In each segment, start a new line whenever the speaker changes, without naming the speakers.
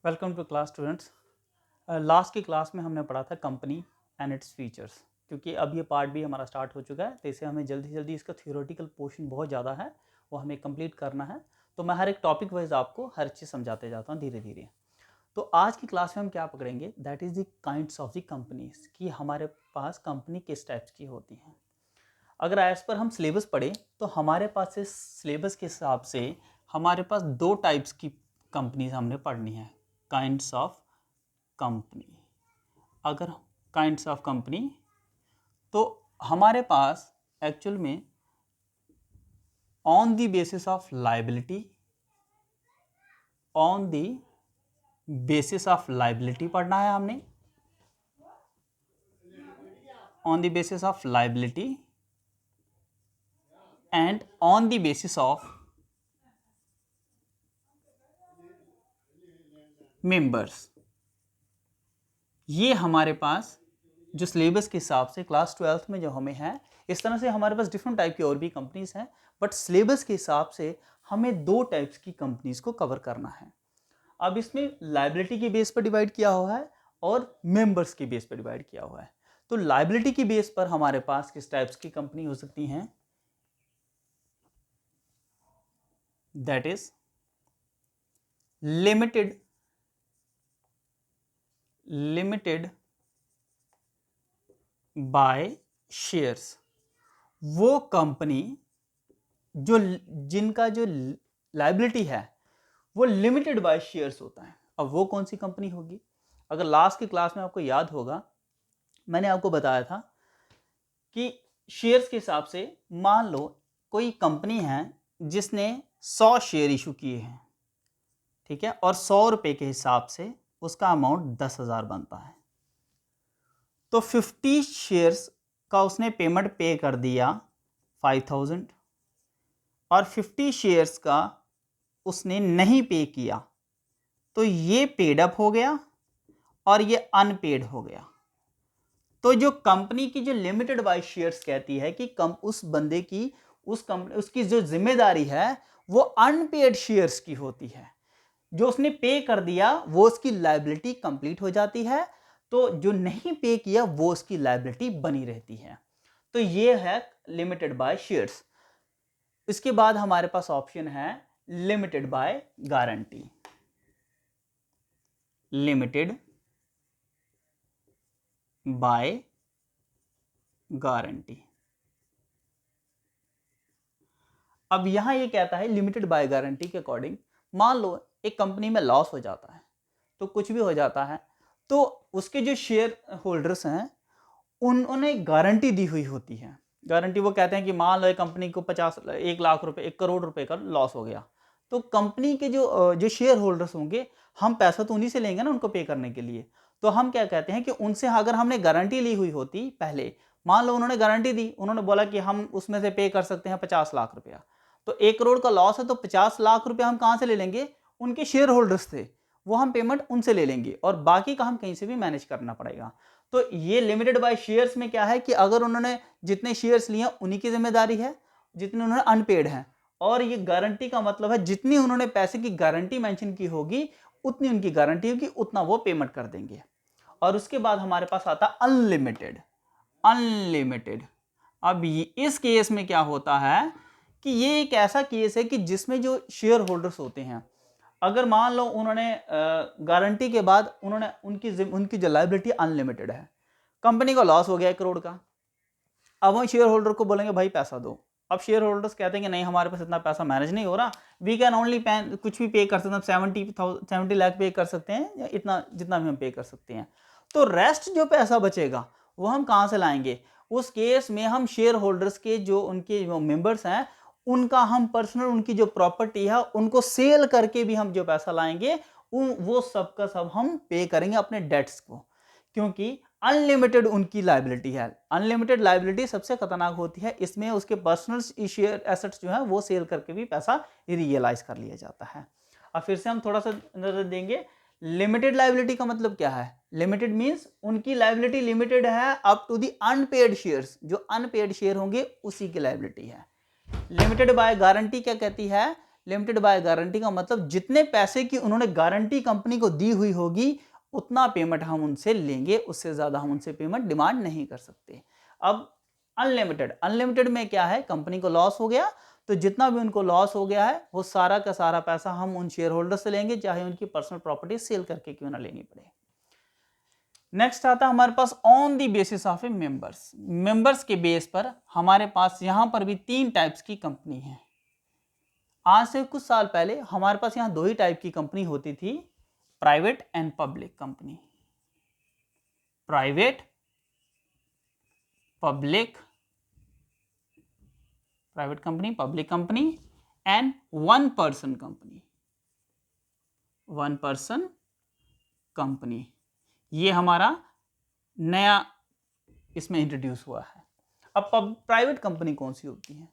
Welcome to class students. Last की class में हमने पढ़ा था कंपनी एंड इट्स फीचर्स। क्योंकि अब ये पार्ट भी हमारा स्टार्ट हो चुका है, तो इसे हमें जल्दी जल्दी इसका थियोरेटिकल पोर्शन बहुत ज़्यादा है, वो हमें कंप्लीट करना है। तो मैं हर एक टॉपिक वाइज आपको हर चीज़ समझाते जाता हूँ धीरे धीरे। तो आज की क्लास में हम क्या पकड़ेंगे, that is the kinds of the companies, कि हमारे पास कंपनी किस टाइप्स की होती हैं। अगर एज पर हम सिलेबस पढ़ें तो हमारे पास इस सिलेबस के हिसाब से हमारे पास दो टाइप्स की कंपनीज हमने पढ़नी है, काइंड्स ऑफ कंपनी। अगर काइंड्स ऑफ कंपनी तो हमारे पास एक्चुअल में on the basis of liability, on the basis of liability पढ़ना है हमने, on the basis of liability and on the basis of members. ये हमारे पास जो सिलेबस के हिसाब से क्लास 12th में जो हमें है, इस तरह से हमारे पास डिफरेंट टाइप की और भी कंपनीज हैं, बट सिलेबस के हिसाब से हमें दो टाइप्स की कंपनीज को कवर करना है। अब इसमें लायबिलिटी के बेस पर डिवाइड किया हुआ है और मेंबर्स के बेस पर डिवाइड किया हुआ है। तो लायबिलिटी के बेस पर हमारे पास किस टाइप्स की कंपनी हो सकती हैं, that is limited by shares. वो कंपनी जो जिनका जो लायबिलिटी है वो लिमिटेड बाय शेयर्स होता है। अब वो कौन सी कंपनी होगी? अगर लास्ट की क्लास में आपको याद होगा, मैंने आपको बताया था कि शेयर्स के हिसाब से मान लो कोई कंपनी है जिसने 100 शेयर इशू किए हैं, ठीक है, और 100 रुपए के हिसाब से उसका अमाउंट 10,000 बनता है। तो 50 शेयर्स का उसने पेमेंट पे कर दिया 5,000 और 50 शेयर्स का उसने नहीं पे किया, तो ये पेड अप हो गया और ये अनपेड हो गया। तो जो कंपनी की जो लिमिटेड बाय शेयर्स कहती है कि उस बंदे की, उस कंपनी, उसकी जो जिम्मेदारी है वो अनपेड शेयर्स की होती है। जो उसने पे कर दिया वो उसकी लायबिलिटी कंप्लीट हो जाती है, तो जो नहीं पे किया वो उसकी लायबिलिटी बनी रहती है। तो ये है लिमिटेड बाय शेयर्स। इसके बाद हमारे पास ऑप्शन है limited by guarantee. Limited by guarantee. अब यहां ये कहता है लिमिटेड बाय गारंटी के अकॉर्डिंग, मान लो एक कंपनी में लॉस हो जाता है, तो कुछ भी हो जाता है, तो उसके जो शेयर होल्डर्स हैं उन्होंने गारंटी दी हुई होती है। गारंटी वो कहते हैं कि मान लो एक कंपनी को 1 लाख रुपए, 1 करोड़ रुपए का लॉस हो गया, तो कंपनी के जो शेयर होल्डर्स होंगे, हम पैसा तो उन्हीं से लेंगे ना उनको पे करने के लिए। तो हम क्या कहते हैं कि उनसे अगर हमने गारंटी ली हुई होती पहले, मान लो उन्होंने गारंटी दी, उन्होंने बोला कि हम उसमें से पे कर सकते हैं 50 लाख रुपया, तो 1 करोड़ का लॉस है, तो 50 लाख रुपया हम कहां से ले लेंगे? उनके शेयर होल्डर्स थे, वो हम पेमेंट उनसे ले लेंगे और बाकी का हम कहीं से भी मैनेज करना पड़ेगा। तो ये लिमिटेड बाय शेयर्स में क्या है कि अगर उन्होंने जितने शेयर्स लिए उन्हीं की जिम्मेदारी है, जितने उन्होंने अनपेड हैं, और ये गारंटी का मतलब है जितनी उन्होंने पैसे की गारंटी मेंशन की होगी उतनी उनकी गारंटी होगी, उतना वो पेमेंट कर देंगे। और उसके बाद हमारे पास आता अनलिमिटेड। अनलिमिटेड, अब इस केस में क्या होता है कि ये एक ऐसा केस है कि जिसमें जो शेयर होल्डर्स होते हैं, अगर मान लो उन्होंने गारंटी के बाद उन्होंने उनकी जो लायबिलिटी अनलिमिटेड है, कंपनी को लॉस हो गया 1 करोड़ का, अब हम शेयर होल्डर को बोलेंगे भाई पैसा दो। अब शेयर होल्डर्स कहते हैं कि नहीं हमारे पास इतना पैसा मैनेज नहीं हो रहा, वी कैन ओनली पे, कुछ भी पे कर सकते हैं, 70 लाख पे कर सकते हैं या इतना जितना भी हम पे कर सकते हैं। तो रेस्ट जो पैसा बचेगा वो हम कहाँ से लाएंगे? उस केस में हम शेयर होल्डर्स के जो उनके जो मेंबर्स हैं उनका हम पर्सनल, उनकी जो प्रॉपर्टी है उनको सेल करके भी हम जो पैसा लाएंगे वो सब का सब हम पे करेंगे अपने डेट्स को, क्योंकि अनलिमिटेड उनकी लायबिलिटी है। अनलिमिटेड लायबिलिटी सबसे खतरनाक होती है, इसमें उसके पर्सनल शेयर एसेट्स जो है वो सेल करके भी पैसा रियलाइज कर लिया जाता है। अब फिर से हम थोड़ा सा नजर देंगे, लिमिटेड लायबिलिटी का मतलब क्या है? लिमिटेड मींस उनकी लायबिलिटी लिमिटेड है up to the unpaid shares, जो अनपेड शेयर होंगे उसी की लायबिलिटी है। लिमिटेड बाय गारंटी क्या कहती है? लिमिटेड बाय गारंटी का मतलब जितने पैसे की उन्होंने गारंटी कंपनी को दी हुई होगी उतना पेमेंट हम उनसे लेंगे, उससे ज़्यादा हम उनसे पेमेंट डिमांड नहीं कर सकते। अब अनलिमिटेड में क्या है, कंपनी को लॉस हो गया तो जितना भी उनको लॉस हो गया है वो सारा का सारा पैसा हम उन शेयर होल्डर से लेंगे, चाहे उनकी पर्सनल प्रॉपर्टी सेल करके क्यों ना लेनी पड़े। नेक्स्ट आता है हमारे pass on the basis of A members के बेस पर हमारे पास यहां पर भी 3 टाइप्स की कंपनी है। आज से कुछ साल पहले हमारे पास यहां 2 ही टाइप की कंपनी होती थी, private and public company. Private company, public company and one person company, ये हमारा नया इसमें इंट्रोड्यूस हुआ है। अब प्राइवेट कंपनी कौन सी होती है?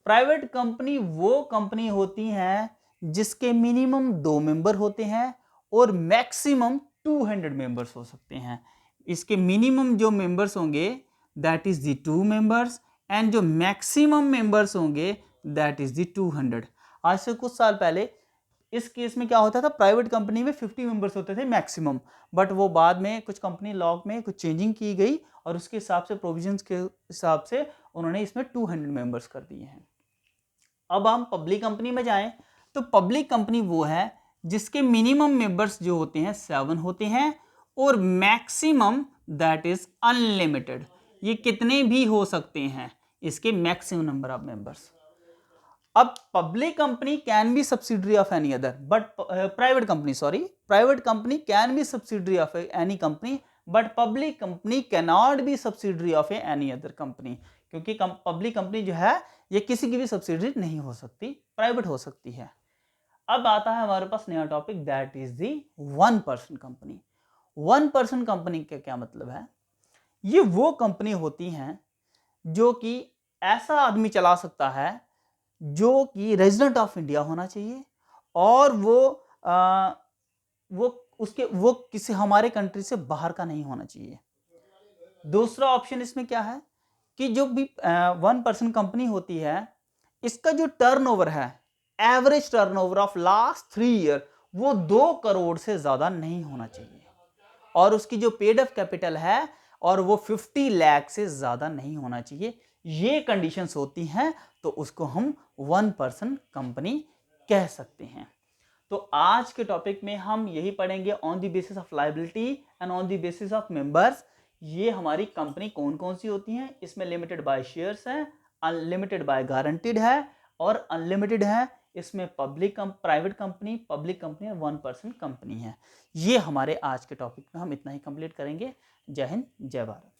प्राइवेट कंपनी वो कंपनी होती हैं जिसके मिनिमम 2 मेंबर होते हैं और मैक्सिमम 200 मेंबर्स हो सकते हैं। इसके मिनिमम जो मेंबर्स होंगे that is the 2 members and जो मैक्सिमम मेंबर्स होंगे दैट इज द 200। आज से कुछ साल पहले इस केस में क्या होता था, प्राइवेट कंपनी में 50 मेंबर्स होते थे मैक्सिमम, बट वो बाद में कुछ कंपनी लॉ में कुछ चेंजिंग की गई और उसके हिसाब से प्रोविजंस के हिसाब से उन्होंने इसमें 200 मेंबर्स कर दिए हैं। अब हम पब्लिक कंपनी में जाएं तो पब्लिक कंपनी वो है जिसके मिनिमम मेंबर्स जो होते हैं 7 होते हैं और मैक्सिमम दैट इज अनलिमिटेड, ये कितने भी हो सकते हैं, इसके मैक्सिमम नंबर ऑफ मेंबर्स। अब public company can be subsidiary of any other but private company can be subsidiary of any company but public company can not be subsidiary of any other company, क्योंकि public company जो है ये किसी की भी subsidiary नहीं हो सकती, प्राइवेट हो सकती है। अब आता है हमारे पास नया topic that is the one person company. One person company का क्या मतलब है? ये वो कंपनी होती हैं जो कि ऐसा आदमी चला सकता है जो कि रेजिडेंट ऑफ इंडिया होना चाहिए और वो किसी हमारे कंट्री से बाहर का नहीं होना चाहिए। दूसरा ऑप्शन इसमें क्या है कि जो भी वन पर्सन कंपनी होती है इसका जो टर्नओवर है, average turnover of last 3 year वो 2 करोड़ से ज्यादा नहीं होना चाहिए और उसकी जो पेड अप कैपिटल है और वो 50 लाख से ज्यादा नहीं होना चाहिए। ये कंडीशंस होती हैं तो उसको हम वन पर्सन कंपनी कह सकते हैं। तो आज के टॉपिक में हम यही पढ़ेंगे on the basis of liability and on the basis of members, ये हमारी कंपनी कौन कौन सी होती हैं। इसमें लिमिटेड बाय शेयर्स है, अनलिमिटेड बाय गारंटीड है और अनलिमिटेड है। इसमें प्राइवेट कंपनी, पब्लिक कंपनी और वन पर्सन कंपनी है। ये हमारे आज के टॉपिक में हम इतना ही कंप्लीट करेंगे। जय हिंद, जय भारत।